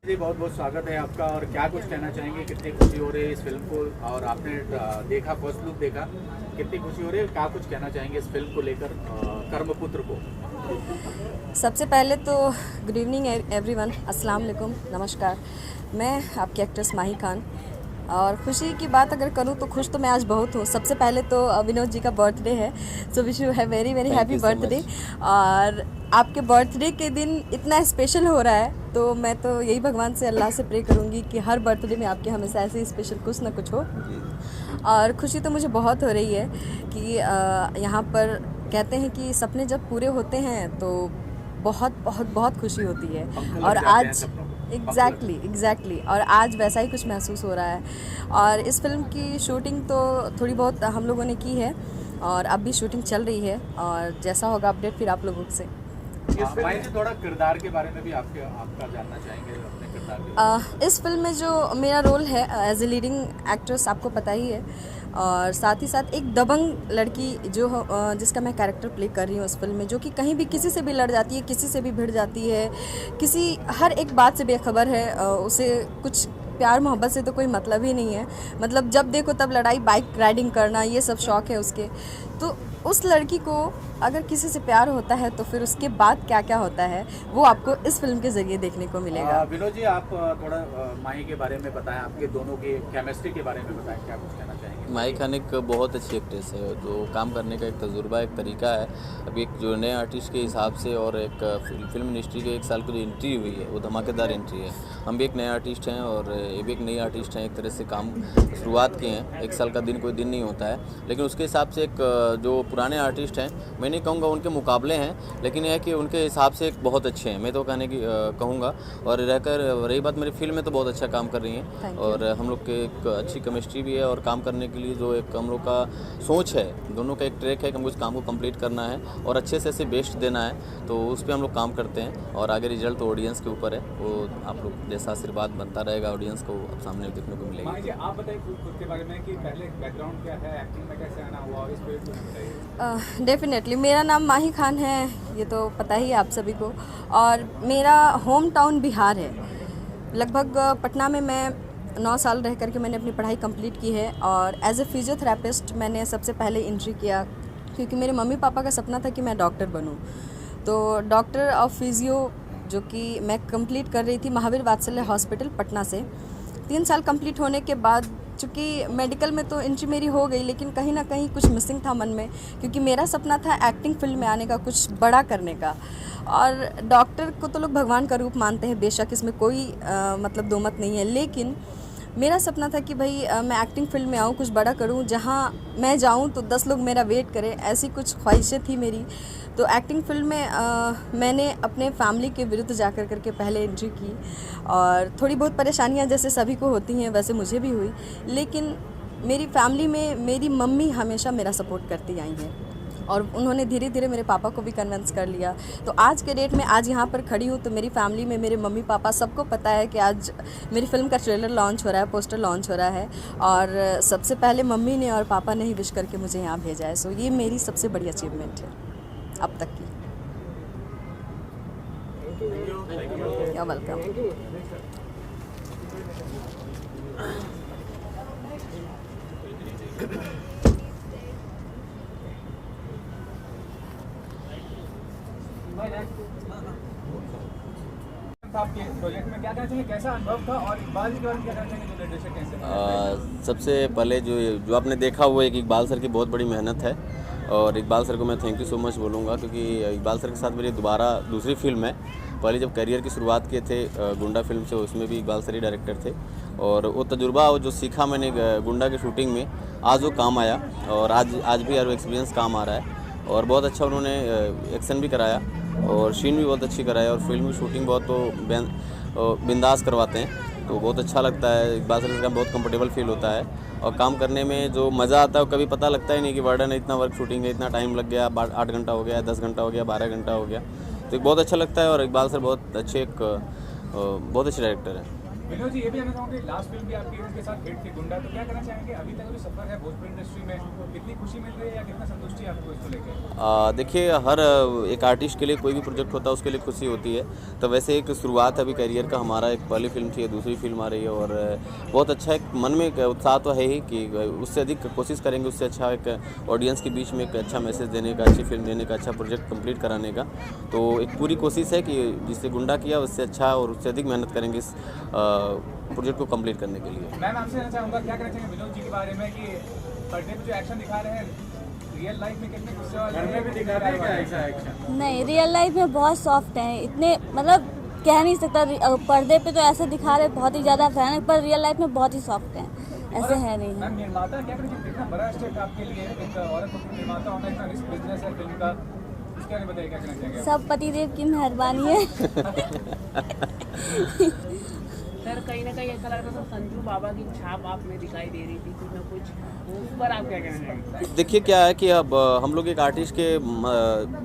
जी बहुत बहुत स्वागत है आपका। और क्या कुछ कहना चाहेंगे, कितनी खुशी हो रही है इस फिल्म को, और आपने देखा, फर्स्ट लुक देखा, कितनी खुशी हो रही है, क्या कुछ कहना चाहेंगे इस फिल्म को लेकर, कर्मपुत्र को? सबसे पहले तो गुड इवनिंग एवरीवन, अस्सलाम वालेकुम, नमस्कार। मैं आपकी एक्ट्रेस माही खान। और खुशी की बात अगर करूँ तो खुश तो मैं आज बहुत हूँ। सबसे पहले तो विनोद जी का बर्थडे है, सो विश यू है वेरी वेरी हैप्पी बर्थडे। और आपके बर्थडे के दिन इतना स्पेशल हो रहा है तो मैं तो यही भगवान से, अल्लाह से प्रे करूँगी कि हर बर्थडे में आपके हमेशा ऐसे ही स्पेशल कुछ ना कुछ हो। और खुशी तो मुझे बहुत हो रही है कि यहाँ पर कहते हैं कि सपने जब पूरे होते हैं तो बहुत बहुत बहुत खुशी होती है। और आज एग्जैक्टली और आज वैसा ही कुछ महसूस हो रहा है। और इस फिल्म की शूटिंग तो थोड़ी बहुत हम लोगों ने की है और अब भी शूटिंग चल रही है, और जैसा होगा अपडेट फिर आप लोगों से। थोड़ा किरदार के बारे में भी आपका जानना चाहेंगे, अपने किरदार के इस फिल्म में जो मेरा रोल है एज ए लीडिंग एक्ट्रेस, आपको पता ही है। और साथ ही साथ एक दबंग लड़की जो जिसका मैं कैरेक्टर प्ले कर रही हूँ इस फिल्म में, जो कि कहीं भी किसी से भी लड़ जाती है, किसी से भी भिड़ जाती है, किसी हर एक बात से बेखबर है। उसे कुछ प्यार मोहब्बत से तो कोई मतलब ही नहीं है, मतलब जब देखो तब लड़ाई, बाइक राइडिंग करना, ये सब शौक़ है उसके। तो उस लड़की को अगर किसी से प्यार होता है तो फिर उसके बाद क्या क्या होता है वो आपको इस फिल्म के ज़रिए देखने को मिलेगा। विनोद जी, आप थोड़ा माही के बारे में बताएं, आपके दोनों की केमिस्ट्री के बारे में बताएं, क्या कुछ कहना चाहेंगे? माही खान एक बहुत अच्छी एक्ट्रेस है, जो काम करने का एक तजुर्बा, एक तरीका है। अभी एक जो नए आर्टिस्ट के हिसाब से और एक फिल्म इंडस्ट्री के 1 साल की जो एंट्री हुई है वो धमाकेदार एंट्री है। हम भी एक नए आर्टिस्ट हैं और ये भी एक नई आर्टिस्ट हैं, एक तरह से काम शुरुआत किए हैं। 1 साल का दिन कोई दिन नहीं होता है, लेकिन उसके हिसाब से एक जो पुराने आर्टिस्ट हैं, मैं नहीं कहूँगा उनके मुकाबले हैं, लेकिन यह है कि उनके हिसाब से एक बहुत अच्छे हैं, मैं तो कहूँगा। और रही बात मेरी फिल्म में तो बहुत अच्छा काम कर रही हैं, और हम लोग के एक अच्छी केमिस्ट्री भी है। और काम करने के लिए जो एक हम लोग का सोच है, दोनों का एक ट्रैक है कि हमको इस काम को कंप्लीट करना है और अच्छे से ऐसे बेस्ट देना है, तो उस पर हम लोग काम करते हैं। और आगे रिजल्ट तो ऑडियंस के ऊपर है, वो आप लोग जैसा आशीर्वाद बनता रहेगा ऑडियंस को अब सामने देखने को मिलेगा। आप बताइए खुद के बारे में कि पहले बैकग्राउंड क्या है, एक्टिंग में कैसे आना हुआ, इस पे बताइए। डेफिनेटली मेरा नाम माही खान है, ये तो पता ही है आप सभी को। और मेरा होम टाउन बिहार है। लगभग पटना में मैं 9 साल रह करके मैंने अपनी पढ़ाई कंप्लीट की है। और एज ए फिजियोथेरेपिस्ट मैंने सबसे पहले एंट्री किया, क्योंकि मेरे मम्मी पापा का सपना था कि मैं डॉक्टर बनूं। तो डॉक्टर ऑफ फिजियो जो कि मैं कंप्लीट कर रही थी महावीर वात्सल्य हॉस्पिटल पटना से। 3 साल कंप्लीट होने के बाद चूँकि मेडिकल में तो एंट्री मेरी हो गई, लेकिन कहीं ना कहीं कुछ मिसिंग था मन में, क्योंकि मेरा सपना था एक्टिंग फील्ड में आने का, कुछ बड़ा करने का। और डॉक्टर को तो लोग भगवान का रूप मानते हैं, बेशक इसमें कोई मतलब दो मत नहीं है, लेकिन मेरा सपना था कि भाई मैं एक्टिंग फील्ड में आऊँ, कुछ बड़ा करूँ, जहाँ मैं जाऊँ तो 10 लोग मेरा वेट करें, ऐसी कुछ ख्वाहिशें थी मेरी। तो एक्टिंग फील्ड में मैंने अपने फैमिली के विरुद्ध जाकर करके पहले एंट्री की। और थोड़ी बहुत परेशानियाँ जैसे सभी को होती हैं वैसे मुझे भी हुई, लेकिन मेरी फैमिली में मेरी मम्मी हमेशा मेरा सपोर्ट करती आई हैं, और उन्होंने धीरे धीरे मेरे पापा को भी कन्विंस कर लिया। तो आज के डेट में आज यहाँ पर खड़ी हूँ तो मेरी फैमिली में मेरे मम्मी पापा सबको पता है कि आज मेरी फिल्म का ट्रेलर लॉन्च हो रहा है, पोस्टर लॉन्च हो रहा है, और सबसे पहले मम्मी ने और पापा ने ही विश करके मुझे यहाँ भेजा है। सो ये मेरी सबसे बड़ी अचीवमेंट है अब तक की। You're welcome. आपके प्रोजेक्ट में क्या कहना चाहिए, कैसा अनुभव था, और इकबाल जी के बारे में क्या कहना चाहिए, जो निर्देशक कैसे? सबसे पहले जो आपने देखा हुआ एक इकबाल सर की बहुत बड़ी मेहनत है, और इकबाल सर को मैं थैंक यू सो मच बोलूँगा, क्योंकि इकबाल सर के साथ मेरी दोबारा दूसरी फिल्म है। पहले जब करियर की शुरुआत किए थे गुंडा फिल्म से, उसमें भी इकबाल सर ही डायरेक्टर थे, और वो तजुर्बा जो सीखा मैंने गुंडा की शूटिंग में, आज वो काम आया, और आज भी यार वो एक्सपीरियंस काम आ रहा है। और बहुत अच्छा उन्होंने एक्शन भी कराया और सीन भी बहुत अच्छी कराया, और फिल्म की शूटिंग बहुत तो बिंदास करवाते हैं, तो बहुत अच्छा लगता है। इकबाल सर का बहुत कंफर्टेबल फील होता है, और काम करने में जो मज़ा आता है वो कभी पता लगता ही नहीं कि वर्डन है, इतना वर्क शूटिंग है, इतना टाइम लग गया, 8 घंटा हो गया, 10 घंटा हो गया, 12 घंटा हो गया, तो बहुत अच्छा लगता है। और इकबाल सर बहुत अच्छे डायरेक्टर हैं। विनोद जी, ये भी जानना चाहूँगी, लास्ट फिल्म भी आपकी उनके साथ हिट थी गुंडा, तो क्या कहना चाहेंगे अभी तक जो सफर है भोजपुरी इंडस्ट्री में, कितनी खुशी मिल रही है या कितना संतुष्टि है आपको इसको लेकर? देखिए, हर एक आर्टिस्ट के लिए कोई भी प्रोजेक्ट होता है उसके लिए खुशी होती है। तो वैसे एक शुरुआत अभी करियर का हमारा, एक पहली फिल्म थी, दूसरी फिल्म आ रही है और बहुत अच्छा एक मन में एक उत्साह तो है ही कि उससे अधिक कोशिश करेंगे, उससे अच्छा एक ऑडियंस के बीच में एक अच्छा मैसेज देने का, अच्छी फिल्म देने का, अच्छा प्रोजेक्ट कंप्लीट कराने का। तो एक पूरी कोशिश है कि जिससे गुंडा किया उससे अच्छा और उससे अधिक मेहनत करेंगे इस प्रोजेक्ट को कंप्लीट करने के लिए। मैम, आपसे जानना चाहूँगा, क्या कहना चाहेंगे विनोद जी के बारे में कि पर्दे पे जो एक्शन दिखा रहे हैं, रियल लाइफ में कितने गुस्से वाले घर में भी दिखा रहे हैं क्या ऐसा एक्शन? नहीं, रियल लाइफ में बहुत सॉफ्ट हैं, इतने मतलब कह नहीं सकता। पर्दे पे तो ऐसे दिखा रहे बहुत ही ज़्यादा भयानक, पर रियल लाइफ में बहुत ही सॉफ्ट हैं, ऐसे है नहीं है। मैम, निर्माता क्या करें, कितना बड़ा स्टेप आपके लिए एक औरत को निर्माता होना, इतना रिस्क बिजनेस है फिल्म का, उसके बारे में बताइए, क्या कहना चाहेंगे? सब पतिदेव की मेहरबानी है। सर, कहीं ना कहीं ऐसा लग रहा था संजू बाबा की छाप आप में दिखाई दे रही थी कुछ ना कुछ, उस पर आप क्या कहना चाहेंगे? देखिए, क्या है कि अब हम लोग एक आर्टिस्ट के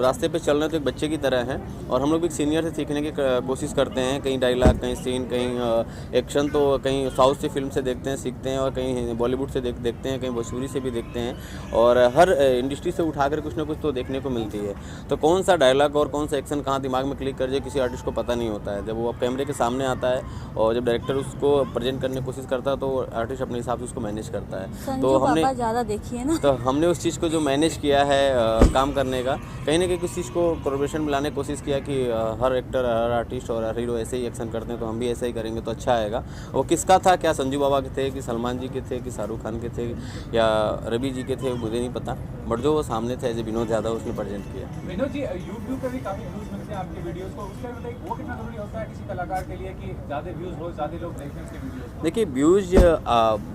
रास्ते पे चल रहे हैं तो एक बच्चे की तरह हैं और हम लोग भी एक सीनियर से सीखने की कोशिश करते हैं। कहीं डायलॉग, कहीं सीन, कहीं एक्शन, तो कहीं साउथ से फिल्म से देखते हैं, सीखते हैं, और कहीं बॉलीवुड से देखते हैं, कहीं भोजपुरी से भी देखते हैं, और हर इंडस्ट्री से उठाकर कुछ ना कुछ तो देखने को मिलती है। तो कौन सा डायलॉग और कौन सा एक्शन कहाँ दिमाग में क्लिक कर जाए किसी आर्टिस्ट को पता नहीं होता है। जब वो कैमरे के सामने आता है और जब डायरेक्टर उसको प्रेजेंट करने की कोशिश करता है तो आर्टिस्ट अपने हिसाब से उसको मैनेज करता है। संजू पापा ज़्यादा देखिए ना, तो हमने उस चीज़ को जो मैनेज किया है काम करने का, कहीं ना कहीं किसी चीज़ को कोलैबोरेशन में लाने की कोशिश किया कि हर एक्टर, हर आर्टिस्ट और हर हीरो ऐसे ही एक्शन करते हैं तो हम भी ऐसे ही करेंगे तो अच्छा आएगा। वो किसका था, क्या संजू बाबा के थे, कि सलमान जी के थे, कि शाहरुख खान के थे, या रवि जी के थे, मुझे नहीं पता, बट जो वो सामने थे एज ए विनोद यादव उसने प्रेजेंट किया। विनोद जी, यूट्यूब पे भी काफी व्यूज मिलते हैं आपके वीडियोस को, उसके बताइए वो कितना जरूरी होता है किसी कलाकार के लिए कि ज़्यादा व्यूज हो, ज़्यादा लोग देखें उसके वीडियोस को? देखिए, व्यूज़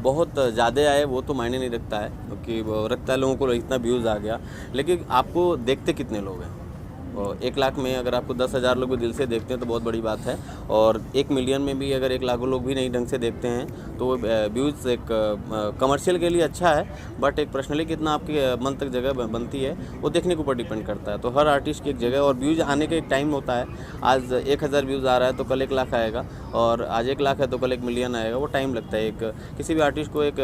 बहुत ज़्यादा आए वो तो मायने नहीं रखता है, क्योंकि रखता है लोगों को इतना व्यूज़ आ गया, लेकिन आपको देखते कितने लोग हैं। 1 लाख में अगर आपको 10,000 लोग भी दिल से देखते हैं तो बहुत बड़ी बात है, और 1 मिलियन में भी अगर 1 लाख लोग भी नहीं ढंग से देखते हैं तो व्यूज़ एक कमर्शियल के लिए अच्छा है, बट एक पर्सनली कितना आपके मन तक जगह बनती है वो देखने के ऊपर डिपेंड करता है। तो हर आर्टिस्ट की एक जगह और व्यूज़ आने का एक टाइम होता है। आज 1,000 व्यूज़ आ रहा है तो कल 1 लाख आएगा, और आज 1 लाख है तो कल 1 मिलियन आएगा। वो टाइम लगता है एक किसी भी आर्टिस्ट को एक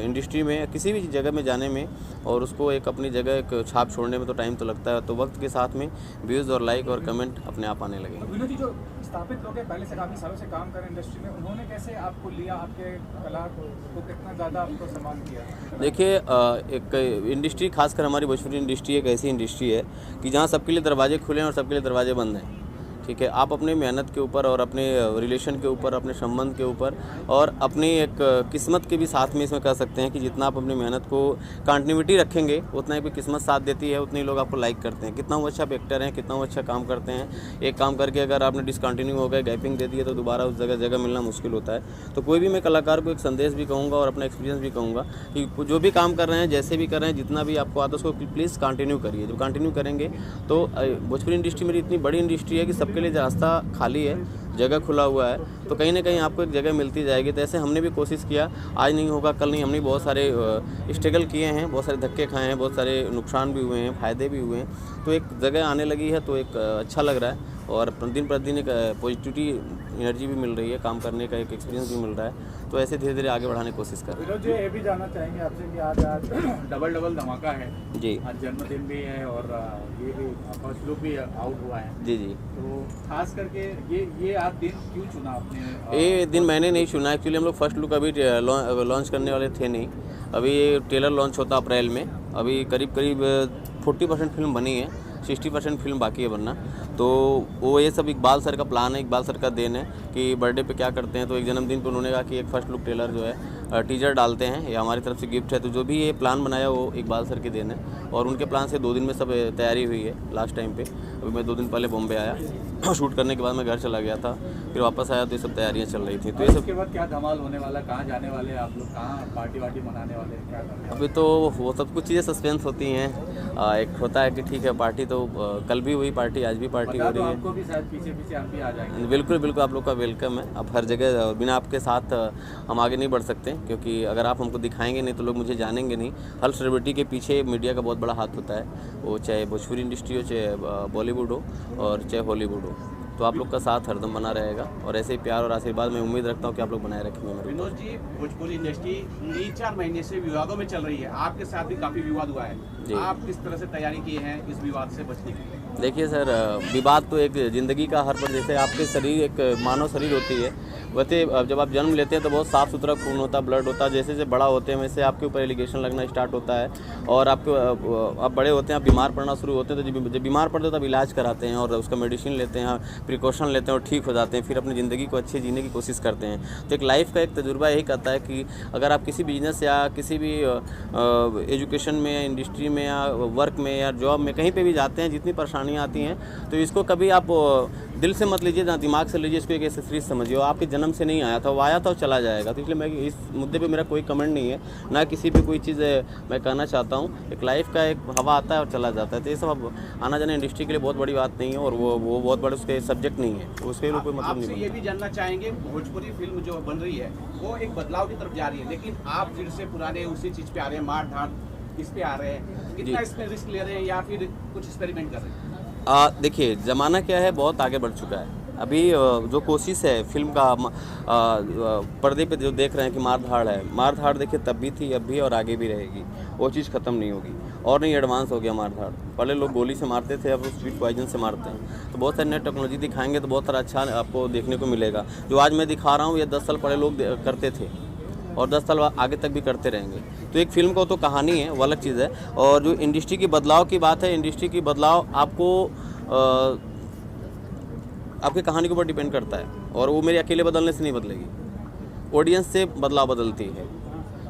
इंडस्ट्री में किसी भी जगह में जाने में, और उसको एक अपनी जगह एक छाप छोड़ने में तो टाइम तो लगता है। तो वक्त के साथ में व्यूज़ और लाइक और कमेंट अपने आप आने लगे। विनोद जी, जो स्थापित लोग हैं, पहले से काफी सालों से काम कर रहे हैं इंडस्ट्री में, उन्होंने कैसे आपको लिया, आपके कला को कितना ज़्यादा आपको सम्मान किया? देखिए, एक इंडस्ट्री, खासकर हमारी भोजपुरी इंडस्ट्री एक ऐसी इंडस्ट्री है कि जहाँ सबके लिए दरवाजे खुले हैं और सबके लिए दरवाजे बंद हैं। ठीक है, आप अपने मेहनत के ऊपर और अपने रिलेशन के ऊपर, अपने संबंध के ऊपर और अपनी एक किस्मत के भी साथ में इसमें कह सकते हैं कि जितना आप अपनी मेहनत को कंटिन्यूटी रखेंगे उतना ही किस्मत साथ देती है, उतने ही लोग आपको लाइक करते हैं। कितना वो अच्छा एक्टर हैं, कितना वो अच्छा काम करते हैं, एक काम करके अगर आपने डिसकंटिन्यू हो गए, गैपिंग दे दिए, तो दोबारा उस जगह मिलना मुश्किल होता है। तो कोई भी मैं कलाकार को एक संदेश भी कहूँगा और अपना एक्सपीरियंस भी कहूँगा कि जो भी काम कर रहे हैं, जैसे भी कर रहे हैं, जितना भी आपको आता है उसको प्लीज़ कंटिन्यू करिए। जो कंटिन्यू करेंगे तो भोजपुरी इंडस्ट्री मेरी इतनी बड़ी इंडस्ट्री है कि सबके लिए रास्ता खाली है, जगह खुला हुआ है, तो कहीं ना कहीं आपको एक जगह मिलती जाएगी। तो ऐसे हमने भी कोशिश किया, आज नहीं होगा कल नहीं, हमने बहुत सारे स्ट्रगल किए हैं, बहुत सारे धक्के खाए हैं, बहुत सारे नुकसान भी हुए हैं, फ़ायदे भी हुए हैं। तो एक जगह आने लगी है तो एक अच्छा लग रहा है, और दिन प्रतिदिन एक पॉजिटिविटी एनर्जी भी मिल रही है, काम करने का एक एक्सपीरियंस भी मिल रहा है। तो ऐसे धीरे धीरे आगे बढ़ाने की कोशिश कर रहे हैं। विनोद जी, ये भी जानना चाहेंगे आपसे कि आज डबल धमाका है जी आज, जन्मदिन भी है और ये भी फर्स्ट लुक भी आउट हुआ है। जी जी, तो खास करके ये आप दिन क्यों चुना आपने? ये दिन मैंने नहीं चुना, एक्चुअली हम लोग फर्स्ट लुक अभी लॉन्च करने वाले थे नहीं। अभी ट्रेलर लॉन्च होता अप्रैल में, अभी करीब 40% फिल्म बनी है, 60% फिल्म बाकी है बनना। तो वो ये सब इकबाल सर का प्लान है, इकबाल सर का देन है कि बर्थडे पे क्या करते हैं, तो एक जन्मदिन पर उन्होंने कहा कि एक फर्स्ट लुक ट्रेलर जो है टीजर डालते हैं, ये हमारी तरफ से गिफ्ट है। तो जो भी ये प्लान बनाया वो इकबाल सर की देन है, और उनके प्लान से 2 दिन में सब तैयारी हुई है लास्ट टाइम पे। अभी मैं 2 दिन पहले बॉम्बे आया, शूट करने के बाद मैं घर चला गया था, फिर वापस आया तो ये सब तैयारियाँ चल रही थी। तो ये सब इसके बाद क्या धमाल होने वाला, कहाँ जाने वाले हैं आप लोग, कहाँ पार्टी वार्टी मनाने वाले हैं, क्या करने वाले? अभी तो वो सब कुछ चीज़ें सस्पेंस होती हैं। एक होता है कि ठीक है पार्टी तो कल भी हुई पार्टी, आज भी पार्टी हो रही है। आपको भी शायद पीछे हम भी आ जाएंगे। बिल्कुल बिल्कुल, आप लोग का वेलकम है। आप हर जगह, बिना आपके साथ हम आगे नहीं बढ़ सकते, क्योंकि अगर आप हमको दिखाएंगे नहीं तो लोग मुझे जानेंगे नहीं। हर सेलिब्रिटी के पीछे मीडिया का बहुत बड़ा हाथ होता है, वो चाहे भोजपुरी इंडस्ट्री हो, चाहे बॉलीवुड हो और चाहे हॉलीवुड हो। तो आप लोग का साथ हरदम बना रहेगा और ऐसे ही प्यार और आशीर्वाद मैं उम्मीद रखता हूँ कि आप लोग बनाए रखेंगे मेरे ऊपर। विनोद जी, भोजपुरी इंडस्ट्री 3-4 महीने से विवादों में चल रही है, आपके साथ भी काफ़ी विवाद हुआ है, आप किस तरह से तैयारी किए हैं इस विवाद से बचने के लिए? देखिए सर, विवाद तो एक ज़िंदगी का हर पर, जैसे आपके शरीर एक मानव शरीर होती है, वैसे जब आप जन्म लेते हैं तो बहुत साफ़ सुथरा खून होता है, ब्लड होता है। जैसे जैसे बड़ा होते हैं वैसे आपके ऊपर एलिगेशन लगना स्टार्ट होता है और आप बड़े होते हैं, आप बीमार पड़ना शुरू होते हैं। तो जब बीमार पड़ते हैं तब इलाज कराते हैं और उसका मेडिसिन लेते हैं, प्रिकॉशन लेते हैं और ठीक हो जाते हैं, फिर अपनी ज़िंदगी को अच्छी जीने की कोशिश करते हैं। तो एक लाइफ का एक तजुर्बा यही कहता है कि अगर आप किसी बिजनेस या किसी भी एजुकेशन में या इंडस्ट्री में या वर्क में या जॉब में कहीं पे भी जाते हैं, जितनी परेशानियाँ आती हैं तो इसको कभी आप दिल से मत लीजिए, ना दिमाग से लीजिए, इसको एक एक्सेसरीज समझिए। आपके जन्म से नहीं आया था, वो आया था और चला जाएगा। तो इसलिए मैं इस मुद्दे पे मेरा कोई कमेंट नहीं है, ना किसी पे कोई चीज़ मैं कहना चाहता हूँ। एक लाइफ का एक हवा आता है और चला जाता है, तो ये सब अब आना जाना इंडस्ट्री के लिए बहुत बड़ी बात नहीं है और वो बहुत बड़े उसके सब्जेक्ट नहीं है, उसके लिए कोई मतलब नहीं। आपसे ये भी जानना चाहेंगे, भोजपुरी फिल्म जो बन रही है वो एक बदलाव की तरफ जा रही है, लेकिन आप फिर से पुराने उसी चीज़ पे आ रहे हैं, मार धाड़ इस पे आ रहे हैं, कितना इसमें रिस्क ले रहे हैं या फिर कुछ एक्सपेरिमेंट कर रहे हैं? देखिए, ज़माना क्या है, बहुत आगे बढ़ चुका है। अभी जो कोशिश है फिल्म का पर्दे पे जो देख रहे हैं कि मार धाड़ है, मार धाड़ देखिए तब भी थी, अब भी और आगे भी रहेगी। वो चीज़ ख़त्म नहीं होगी और नहीं एडवांस हो गया मार धाड़। पहले लोग गोली से मारते थे, अब स्वीट पॉइजन से मारते हैं। तो बहुत सारी नई टेक्नोलॉजी दिखाएंगे तो बहुत सारा अच्छा आपको देखने को मिलेगा। जो आज मैं दिखा रहा हूँ ये 10 साल पहले लोग करते थे और 10 साल आगे तक भी करते रहेंगे। तो एक फ़िल्म को तो कहानी है, वो अलग चीज़ है। और जो इंडस्ट्री की बदलाव की बात है, इंडस्ट्री की बदलाव आपको आपकी कहानी के ऊपर डिपेंड करता है और वो मेरे अकेले बदलने से नहीं बदलेगी। ऑडियंस से बदलाव बदलती है,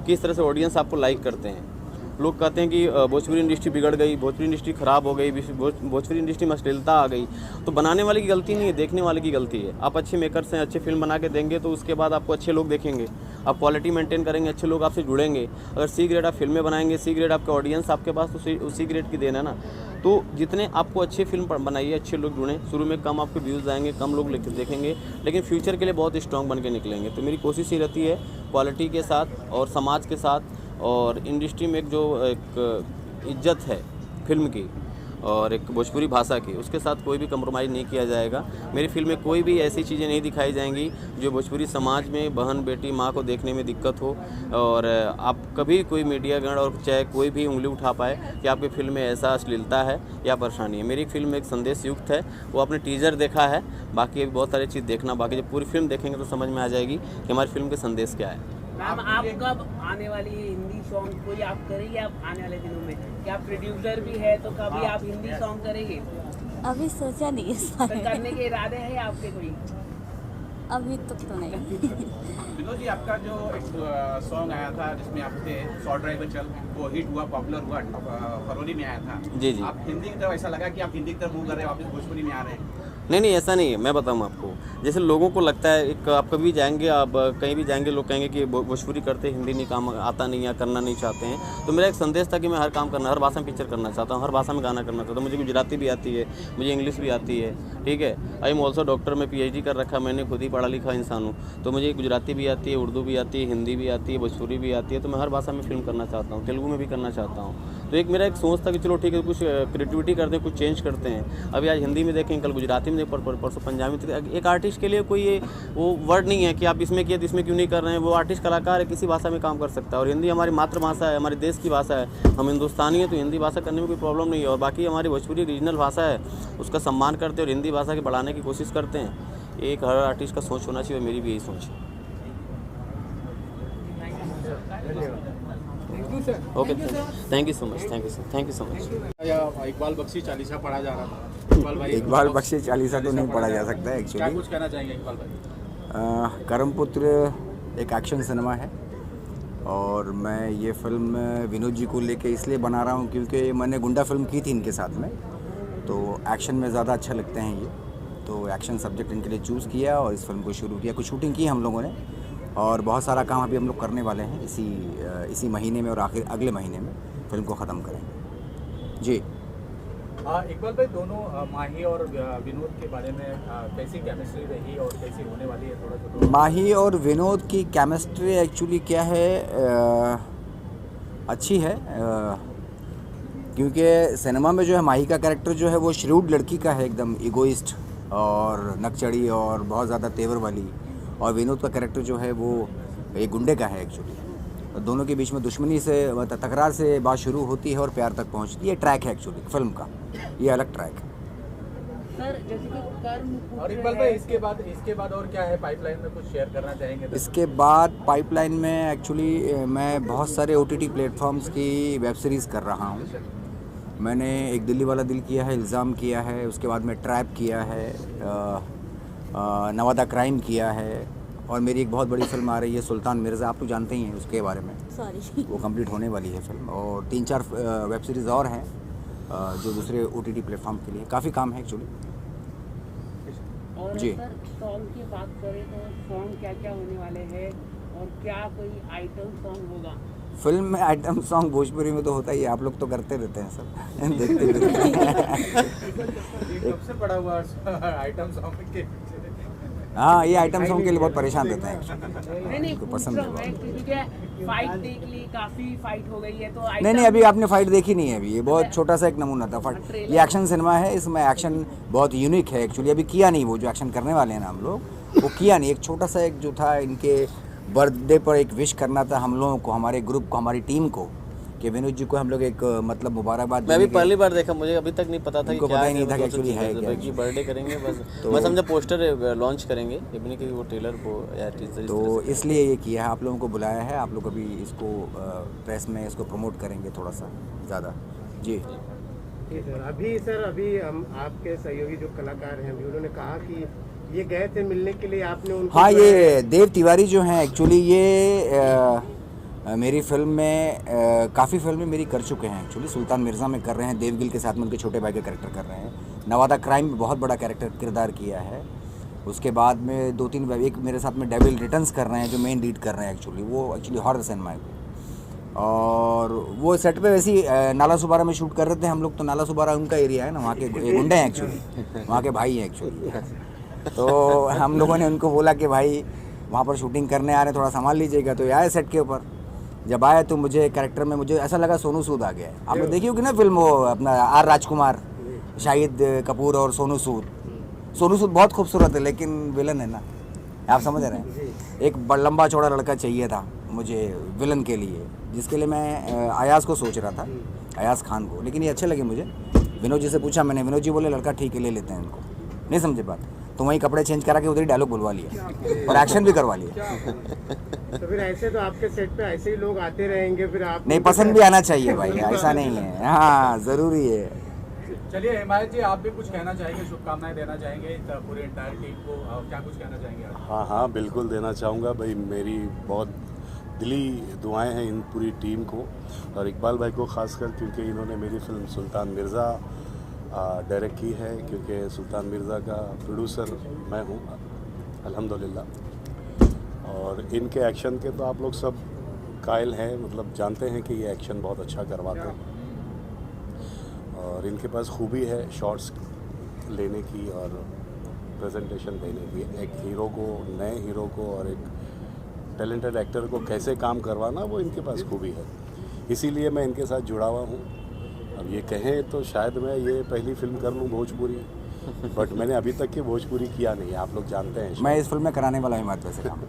किस तरह से ऑडियंस आपको लाइक करते हैं। लोग कहते हैं कि भोजपुरी इंडस्ट्री बिगड़ गई, भोजपुरी इंडस्ट्री ख़राब हो गई, भोजपुरी इंडस्ट्री में अश्लीलता आ गई। तो बनाने वाले की गलती नहीं है, देखने वाले की गलती है। आप अच्छे मेकर्स हैं, अच्छे फिल्म बना के देंगे तो उसके बाद आपको अच्छे लोग देखेंगे, आप क्वालिटी मेंटेन करेंगे, अच्छे लोग आपसे जुड़ेंगे। अगर सी ग्रेड आप फिल्में बनाएंगे, सी ग्रेड आपका ऑडियंस आपके पास तो उसी ग्रेड की देना है ना। तो जितने आपको अच्छे फिल्म बनाइए, अच्छे लोग जुड़ें, शुरू में कम आपके व्यूज़ आएंगे, कम लोग देखेंगे, लेकिन फ्यूचर के लिए बहुत स्ट्रॉन्ग बन के निकलेंगे। तो मेरी कोशिश ही रहती है क्वालिटी के साथ और समाज के साथ और इंडस्ट्री में एक जो एक इज्जत है फिल्म की और एक भोजपुरी भाषा की, उसके साथ कोई भी कंप्रोमाइज़ नहीं किया जाएगा। मेरी फिल्म में कोई भी ऐसी चीज़ें नहीं दिखाई जाएंगी जो भोजपुरी समाज में बहन बेटी माँ को देखने में दिक्कत हो। और आप कभी कोई मीडियागण और चाहे कोई भी उंगली उठा पाए कि आपकी फिल्म में ऐसा अश्लीलता है या परेशानी है। मेरी फिल्म एक संदेश युक्त है। वो आपने टीजर देखा है, बाकी अभी बहुत सारी चीज़ देखना बाकी। जब पूरी फिल्म देखेंगे तो समझ में आ जाएगी कि हमारी फिल्म का संदेश क्या है। मैम, आप कब आने वाली हिंदी सॉन्ग कोई आप करेंगे आप आने वाले दिनों में? क्या प्रोड्यूसर भी है तो कभी आप हिंदी सॉन्ग करेंगे? अभी सोचा नहीं इस बारे तो में। करने के इरादे हैं आपके कोई? अभी तक तो नहीं। विनोद जी, आपका जो एक सॉन्ग आया था जिसमें आप थे सौ ड्राइवर चल, वो हिट हुआ, पॉपुलर हुआ, फरवरी में आया था। जी जी। आप हिंदी की तरफ ऐसा लगा कि आप हिंदी की तरफ मूव कर रहे हैं, वापस भोजपुरी में आ रहे हैं? नहीं, ऐसा नहीं है। मैं बताऊँ आपको, जैसे लोगों को लगता है, एक आप कभी जाएंगे, आप कहीं भी जाएंगे, लोग कहेंगे कि भोजपुरी करते हिंदी नहीं, काम आता नहीं या करना नहीं चाहते हैं। तो मेरा एक संदेश था कि मैं हर काम करना, हर भाषा में पिक्चर करना चाहता हूँ, हर भाषा में गाना करना चाहता हूँ। मुझे गुजराती भी आती है, मुझे इंग्लिश भी आती है, ठीक है। आई एम ऑल्सो डॉक्टर, में PhD कर रखा, मैंने खुद ही पढ़ा लिखा इंसान हूँ। तो मुझे गुजराती भी आती है, उर्दू भी आती है, हिंदी भी आती है, भोजपुरी भी आती है। तो मैं हर भाषा में फिल्म करना चाहता हूँ, तेलुगु में भी करना चाहता हूँ। तो एक मेरा एक सोच था कि चलो ठीक है, कुछ क्रिएटिविटी करते हैं, कुछ चेंज करते हैं। अभी आज हिंदी में देखें, कल गुजराती में देखें, परसों पंजाबी में। एक आर्टिस्ट के लिए कोई ये वो वर्ड नहीं है कि आप इसमें किए तो इसमें क्यों नहीं कर रहे हैं। वो आर्टिस्ट कलाकार है, किसी भाषा में काम कर सकता है। और हिंदी हमारी मातृभाषा है, हमारे देश की भाषा है, हम हिंदुस्तानी हैं, तो हिंदी भाषा करने में कोई प्रॉब्लम नहीं है। और बाकी हमारी भोजपुरी रीजनल भाषा है, उसका सम्मान करते हैं और हिंदी भाषा के बढ़ाने की कोशिश करते हैं। एक हर आर्टिस्ट का सोच होना चाहिए, मेरी भी यही सोच है। Okay, thank you so much, thank you so much. Iqbal Bakshi चालीसा पढ़ा जा रहा था। इकबाल भाई, इकबाल बख्शी चालीसा तो नहीं पढ़ा जा सकता है क्या एक्चुअली। कुछ कहना चाहेंगे इकबाल भाई? कर्मपुत्र एक एक्शन सिनेमा है और मैं ये फिल्म विनोद जी को लेके इसलिए बना रहा हूँ क्योंकि मैंने गुंडा फिल्म की थी इनके साथ में, तो एक्शन में ज़्यादा अच्छा लगते हैं ये, तो एक्शन सब्जेक्ट इनके लिए चूज़ किया और इस फिल्म को शुरू किया। कुछ शूटिंग की हम लोगों ने और बहुत सारा काम अभी हम लोग करने वाले हैं इसी महीने में और अगले महीने में फिल्म को ख़त्म करेंगे जी। इकबाल भाई, दोनों माही और विनोद के बारे में कैसी केमिस्ट्री रही और कैसी होने वाली है, थोड़ा सा? माही और विनोद की केमिस्ट्री एक्चुअली क्या है, अच्छी है, क्योंकि सिनेमा में जो है माही का कैरेक्टर जो है वो श्रूड लड़की का है, एकदम इगोइस्ट, और नकचड़ी और बहुत ज़्यादा तेवर वाली, और विनोद का कैरेक्टर जो है वो एक गुंडे का है एक्चुअली। दोनों के बीच में दुश्मनी से तकरार से बात शुरू होती है और प्यार तक पहुंचती है। ट्रैक है एक्चुअली फिल्म का, ये अलग ट्रैक है। सर जैसे कि कर्म और इकबाल भाई इसके बाद और क्या है पाइपलाइन में, कुछ शेयर करना चाहेंगे तो? इसके बाद पाइपलाइन में एक्चुअली मैं बहुत सारे OTT प्लेटफॉर्म्स की वेब सीरीज़ कर रहा हूँ। मैंने एक दिल्ली वाला दिल किया है, इल्ज़ाम किया है, उसके बाद में ट्रैप किया है, नवादा क्राइम किया है, और मेरी एक बहुत बड़ी फिल्म आ रही है सुल्तान मिर्ज़ा, आप तो जानते ही हैं उसके बारे में। सॉरी। वो कंप्लीट होने वाली है फिल्म, और 3-4 वेब सीरीज़ और हैं जो दूसरे OTT प्लेटफॉर्म के लिए। काफ़ी काम है एक्चुअली। और जी। सर सॉन्ग की बात करें तो सॉन्ग क्या क्या होने वाले हैं और क्या कोई आइटम सॉन्ग होगा? फिल्म में आइटम सॉन्ग भोजपुरी में तो होता ही है, आप लोग तो करते रहते हैं सब देखते रहते हैं। कब से पड़ा हुआ आइटम सॉन्ग के? हाँ, ये आइटम सॉन्ग के लिए बहुत परेशान रहते हैं नहीं उनको पसंद है बहुत। क्योंकि फाइट देख ली, काफी फाइट हो गई है तो नहीं, अभी आपने फाइट देखी नहीं है। अभी ये बहुत छोटा सा एक नमूना था फाइट। ये एक्शन सिनेमा है, इसमें एक्शन बहुत यूनिक है एक्चुअली। अभी किया नहीं, वो जो एक्शन करने वाले हैं ना हम लोग, वो किया नहीं। एक छोटा सा एक जो था, इनके बर्थडे पर एक विश करना था हम लोगों को, हमारे ग्रुप को, हमारी टीम को, कि विनोद जी को हम लोग एक मतलब मुबारकबाद। मैं भी पहली बार देखा, मुझे अभी तक नहीं पता था कि उनको क्या पता ही नहीं था कि एक्चुअली है क्या। कि बर्थडे करेंगे बस मैं समझा पोस्टर लॉन्च करेंगे, ये भी नहीं कि वो ट्रेलर को या टीजर। तो इसलिए ये किया है, आप लोगों को बुलाया है। आप लोग अभी इसको प्रेस में इसको प्रमोट करेंगे थोड़ा सा ज़्यादा। जी अभी हम आपके सहयोगी जो कलाकार हैं, अभी उन्होंने कहा कि ये गए थे मिलने के लिए, आपने उनको। हाँ, ये देव तिवारी जो हैं एक्चुअली, ये मेरी फिल्म में काफ़ी फिल्में मेरी कर चुके हैं एक्चुअली। सुल्तान मिर्ज़ा में कर रहे हैं, देवगिल के साथ में उनके छोटे भाई का कैरेक्टर कर रहे हैं। नवादा क्राइम में बहुत बड़ा किरदार किया है। उसके बाद में 2-3 एक मेरे साथ में डेविल रिटर्न्स कर रहे हैं, जो मेन लीड कर रहे हैं एक्चुअली। वो एक्चुअली हॉरर सिनेमा है, और वो सेट पे वैसे ही नाला सुबारा में शूट कर रहे थे हम लोग। तो नाला सुबारा उनका एरिया है ना, वहाँ के गुंडे हैं एक्चुअली, वहाँ के भाई हैं एक्चुअली। तो हम लोगों ने उनको बोला कि भाई वहाँ पर शूटिंग करने आ रहे हैं, थोड़ा संभाल लीजिएगा। तो ये आए सेट के ऊपर। जब आए तो मुझे कैरेक्टर में मुझे ऐसा लगा सोनू सूद आ गया है। आपने देखी होगी ना फिल्म, वो अपना R राजकुमार, शाहिद कपूर और सोनू सूद। सोनू सूद बहुत खूबसूरत है, लेकिन विलन है ना, आप समझ रहे हैं। एक लंबा चौड़ा लड़का चाहिए था मुझे विलन के लिए, जिसके लिए मैं अयाज़ को सोच रहा था, अयाज़ खान को। लेकिन ये अच्छे लगे मुझे। विनोद जी से पूछा मैंने, विनोद जी बोले लड़का ठीक है, ले लेते हैं इनको। नहीं समझे बात, तो वहीं कपड़े चेंज करा के उधर ही डायलॉग बुलवा लिया और एक्शन भी करवा लिया। तो फिर ऐसे तो आपके सेट पे ऐसे ही लोग आते रहेंगे, फिर आप नहीं, पसंद भी आना चाहिए भाई, ऐसा नहीं है। हाँ, ज़रूरी है। चलिए हिमायत जी, आप भी कुछ कहना चाहेंगे, शुभकामनाएं देना चाहेंगे पूरे एंटायर टीम को, और क्या कुछ कहना चाहेंगे आप? हाँ, बिल्कुल देना चाहूँगा भाई। मेरी बहुत दिली दुआएं हैं इन पूरी टीम को, और इकबाल भाई को ख़ासकर, क्योंकि इन्होंने मेरी फिल्म सुल्तान मिर्ज़ा डायरेक्ट की है। क्योंकि सुल्तान मिर्ज़ा का प्रोड्यूसर मैं हूँ अल्हम्दुलिल्लाह। और इनके एक्शन के तो आप लोग सब कायल हैं, मतलब जानते हैं कि ये एक्शन बहुत अच्छा करवाते हैं। और इनके पास खूबी है शॉट्स लेने की और प्रेजेंटेशन देने की। एक हीरो को, नए हीरो को और एक टैलेंटेड एक्टर को कैसे काम करवाना, वो इनके पास खूबी है। इसीलिए मैं इनके साथ जुड़ा हुआ हूँ। अब ये कहें तो शायद मैं ये पहली फिल्म कर लूँ भोजपुरी, बट मैंने अभी तक की भोजपुरी किया नहीं, आप लोग जानते हैं। मैं इस फिल्म में कराने वाला हूँ वैसे काम।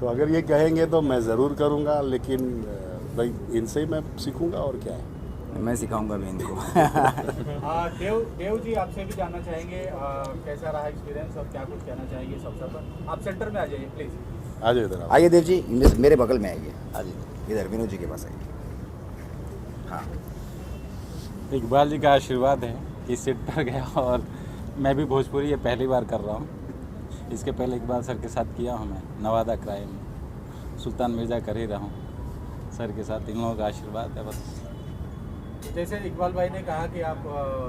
तो अगर ये कहेंगे तो मैं ज़रूर करूँगा, लेकिन भाई इनसे ही मैं सीखूँगा, और क्या है, मैं सिखाऊंगा भी इनको। देव जी, आपसे भी जानना चाहेंगे कैसा रहा एक्सपीरियंस और क्या कुछ कहना चाहेंगे इस अवसर पर? आप सेंटर में आ जाइए प्लीज़। आ जाइए इधर, आइए देव जी, मेरे बगल में आइए। इधर विनोद जी के पास आइए। हाँ, इकबाल जी का आशीर्वाद है कि सेट पर गया, और मैं भी भोजपुरी ये पहली बार कर रहा हूँ। इसके पहले इकबाल सर के साथ किया हूँ मैं नवादा क्राइम, सुल्तान मिर्ज़ा कर ही रहा हूँ सर के साथ। इन लोगों का आशीर्वाद है बस। जैसे इकबाल भाई ने कहा कि आप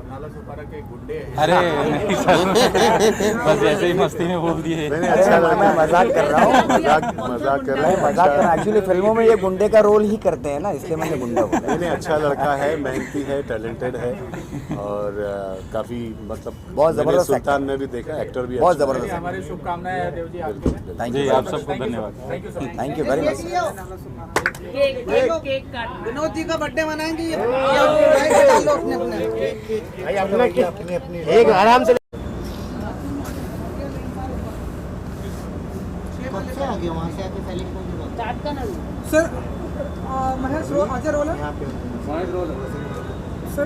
नाला सुपारा के गुंडे हैं। अरे नहीं सर, बस ऐसे ही मस्ती में बोल दिए। अच्छा, मैं मजाक कर रहा हूँ। मजाक कर रहा हूँ। एक्चुअली फिल्मों में ये गुंडे का रोल ही करते हैं ना, इसलिए मैंने गुंडा बोला। नहीं, अच्छा लड़का है, मेहनती है, टैलेंटेड है, और काफ़ी मतलब बहुत ज़बरदस्त सुल्तान में भी देखा, एक्टर भी बहुत ज़बरदस्त। हमारी शुभकामनाएं हैं देव जी आपके लिए। थैंक जी, यू, आप सबको धन्यवाद। Thank you sir. Thank you very much. Cake काट विनोद जी का बर्थडे मनाएंगे भाई, आप लोग अपनी अपनी एक आराम से कैसे आ गए वहाँ से आके पहले क्यों नहीं बात? स्टार्ट करना सर महेश अजय रोल है सर।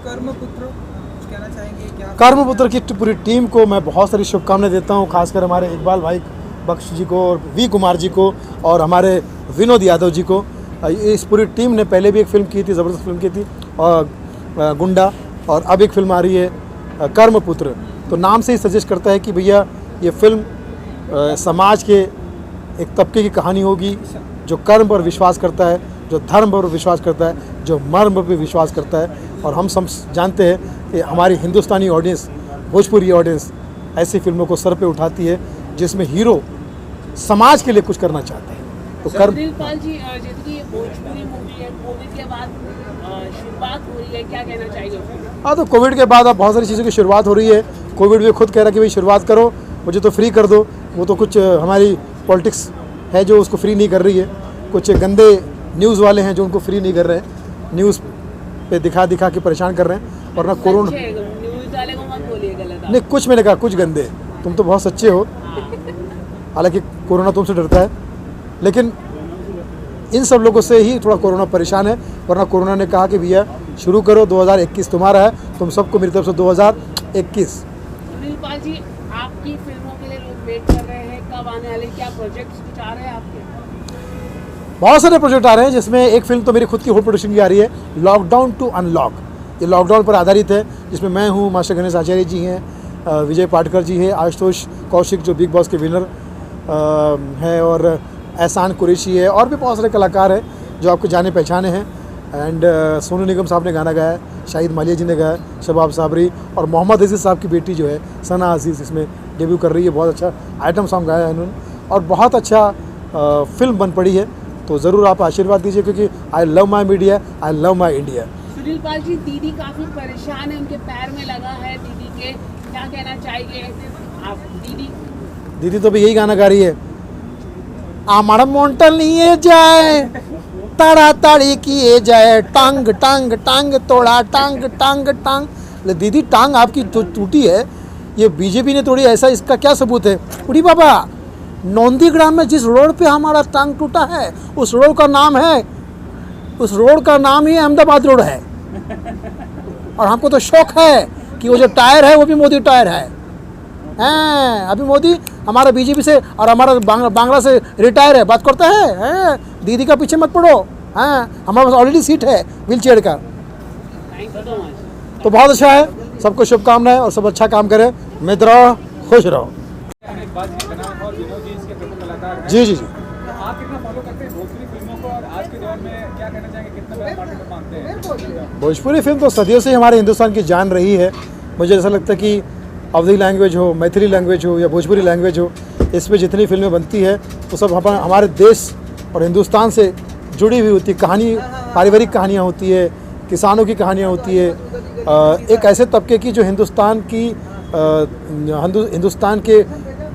कर्मपुत्र कुछ कहना चाहेंगे क्या? कर्मपुत्र की पूरी टीम को मैं बहुत सारी शुभकामनाएं देता हूँ, खासकर हमारे इकबाल भाई बख्श जी को और वी कुमार जी को और हमारे विनोद यादव जी को। इस पूरी टीम ने पहले भी एक फ़िल्म की थी, ज़बरदस्त फिल्म की थी, और गुंडा, और अब एक फ़िल्म आ रही है कर्मपुत्र। तो नाम से ही सजेस्ट करता है कि भैया ये फिल्म समाज के एक तबके की कहानी होगी जो कर्म पर विश्वास करता है, जो धर्म पर विश्वास करता है, जो मर्म पर विश्वास करता है। और हम सब जानते हैं कि हमारी हिंदुस्तानी ऑडियंस, भोजपुरी ऑडियंस ऐसी फिल्मों को सर पे उठाती है जिसमें हीरो समाज के लिए कुछ करना चाहते हैं। तो सुनील जी, जितनी भोजपुरी मूवी है कोविड के बाद शुरुआत हो रही है, क्या कहना चाहिए? हाँ, तो कोविड के बाद अब बहुत सारी चीज़ों की शुरुआत हो रही है। कोविड भी खुद कह रहा है कि भाई शुरुआत करो, मुझे तो फ्री कर दो। वो तो कुछ हमारी पॉलिटिक्स है जो उसको फ्री नहीं कर रही है, कुछ गंदे न्यूज़ वाले हैं जो उनको फ्री नहीं कर रहे हैं, न्यूज़ पे दिखा दिखा के परेशान कर रहे हैं। और ना कोरोना न्यूज़ वाले को मत बोलिए गलत। नहीं, कुछ मैंने कहा कुछ गंदे, तुम तो बहुत सच्चे हो, हालांकि कोरोना तुमसे डरता है, लेकिन इन सब लोगों से ही थोड़ा कोरोना परेशान है। वरना कोरोना ने कहा कि भैया शुरू करो, 2021 तुम्हारा है, तुम सबको मेरी तरफ से 2021। सुनील पाल जी, आपकी फिल्मों के लिए लोग वेट कर रहे हैं, कब आने वाले, क्या प्रोजेक्ट्स कुछ आ रहे हैं आपके? बहुत सारे प्रोजेक्ट आ रहे हैं, जिसमें एक फिल्म तो मेरी खुद की होल प्रोडक्शन की आ रही है, लॉकडाउन टू अनलॉक। ये लॉकडाउन पर आधारित है, जिसमें मैं हूँ, मास्टर गणेश आचार्य जी हैं, विजय पाटकर जी है, आशुतोष कौशिक जो बिग बॉस के विनर है, और एहसान कुरैशी है, और भी बहुत सारे कलाकार हैं जो आपको जाने पहचाने हैं। एंड सोनू निगम साहब ने गाना गाया है, शाहिद मालिया जी ने गाया, शबाब साबरी, और मोहम्मद अजीज़ साहब की बेटी जो है सना अजीज़ इसमें डेब्यू कर रही है। बहुत अच्छा आइटम सॉन्ग गाया है इन्होंने, और बहुत अच्छा फिल्म बन पड़ी है। तो ज़रूर आप आशीर्वाद दीजिए, क्योंकि I love my media, I love my India. Sunil Pal ji, दीदी काफ़ी परेशान है, उनके पैर में लगा है दीदी के, क्या कहना चाहिए आप? दीदी तो भी यही गाना गा रही है, আমার মনটা নিয়ে যায় তাড়াতাড়ি किए जाए, टांग टांग टांग तोड़ा, टांग टांग टांग। दीदी टांग आपकी तो टूटी है, ये बीजेपी ने तोड़ी, ऐसा इसका क्या सबूत है? उड़ी बाबा, नौंदीग्राम में जिस रोड पे हमारा टांग टूटा है उस रोड का नाम है, उस रोड का नाम ही अहमदाबाद रोड है। और हमको तो शौक है कि वो जो टायर है वो भी मोदी टायर है। अभी मोदी हमारा बीजेपी से और हमारा बांग्ला से रिटायर है, बात करता है। दीदी का पीछे मत पड़ो, हमारे पास ऑलरेडी सीट है व्हील चेयर का। तो बहुत अच्छा है, सबको शुभकामनाएं और सब अच्छा काम करें, मित्र रहो, खुश रहो। जी जी जी, आप कितना फॉलो करते हैं भोजपुरी फिल्मों को, और आज के दौर में क्या कहना चाहेंगे, कितना बड़ा इम्पोर्टेंट मानते हैं? भोजपुरी फिल्म तो सदियों से हमारे हिंदुस्तान की जान रही है। मुझे ऐसा लगता है कि अवधी लैंग्वेज हो, मैथिली लैंग्वेज हो या भोजपुरी लैंग्वेज हो, इस पे जितनी फिल्में बनती है वो सब हमारे देश और हिंदुस्तान से जुड़ी हुई होती है। कहानी, पारिवारिक कहानियाँ होती है, किसानों की कहानियाँ होती है, एक ऐसे तबके की जो हिंदुस्तान की हिंदुस्तान के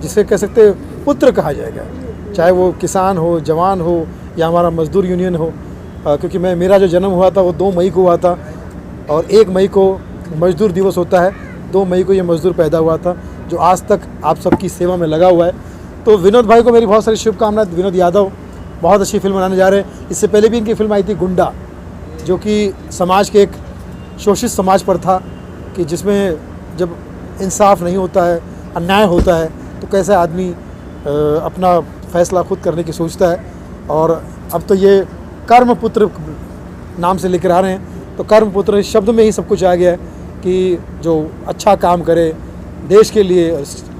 जिसे कह सकते हैं पुत्र कहा जाएगा, चाहे वो किसान हो, जवान हो या हमारा मजदूर यूनियन हो। क्योंकि मेरा जो जन्म हुआ था वो 2 मई को हुआ था, और 1 मई को मजदूर दिवस होता है, 2 मई को ये मजदूर पैदा हुआ था, जो आज तक आप सबकी सेवा में लगा हुआ है। तो विनोद भाई को मेरी बहुत सारी शुभकामनाएं। विनोद यादव बहुत अच्छी फिल्म बनाने जा रहे हैं। इससे पहले भी इनकी फिल्म आई थी गुंडा, जो कि समाज के एक शोषित समाज पर था, कि जिसमें जब इंसाफ नहीं होता है, अन्याय होता है, तो कैसे आदमी अपना फैसला खुद करने की सोचता है। और अब तो ये कर्मपुत्र नाम से लेकर आ रहे हैं, तो कर्मपुत्र इस शब्द में ही सब कुछ आ गया है कि जो अच्छा काम करे देश के लिए,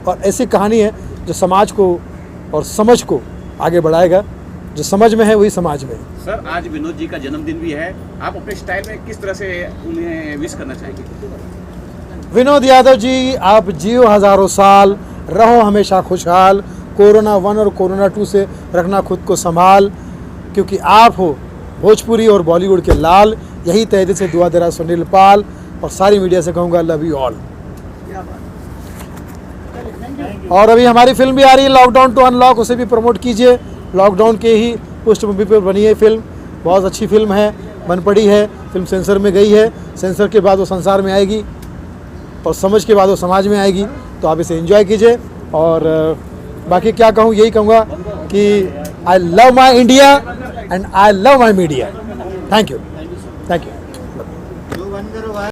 और ऐसी कहानी है जो समाज को और समझ को आगे बढ़ाएगा। जो समझ में है वही समाज में। सर, आज विनोद जी का जन्मदिन भी है, आप अपने स्टाइल में किस तरह से उन्हें विश करना चाहेंगे? विनोद यादव जी, आप जियो हज़ारों साल, रहो हमेशा खुशहाल, कोरोना 1 और कोरोना 2 से रखना खुद को संभाल, क्योंकि आप हो भोजपुरी और बॉलीवुड के लाल। यही तहे दिल से दुआ दे रहा सुनील पाल, और सारी मीडिया से कहूँगा लव यू ऑल। और अभी हमारी फिल्म भी आ रही है लॉकडाउन टू अनलॉक, उसे भी प्रमोट कीजिए। लॉकडाउन के ही पृष्ठभूमि पर बनी है फिल्म, बहुत अच्छी फिल्म है, बन पड़ी है। फिल्म सेंसर में गई है, सेंसर के बाद वो संसार में आएगी, और समझ के बाद वो समाज में आएगी। तो आप इसे एंजॉय कीजिए, और बाकी क्या कहूँ, यही कहूँगा कि आई love my India and I love my media. Thank you.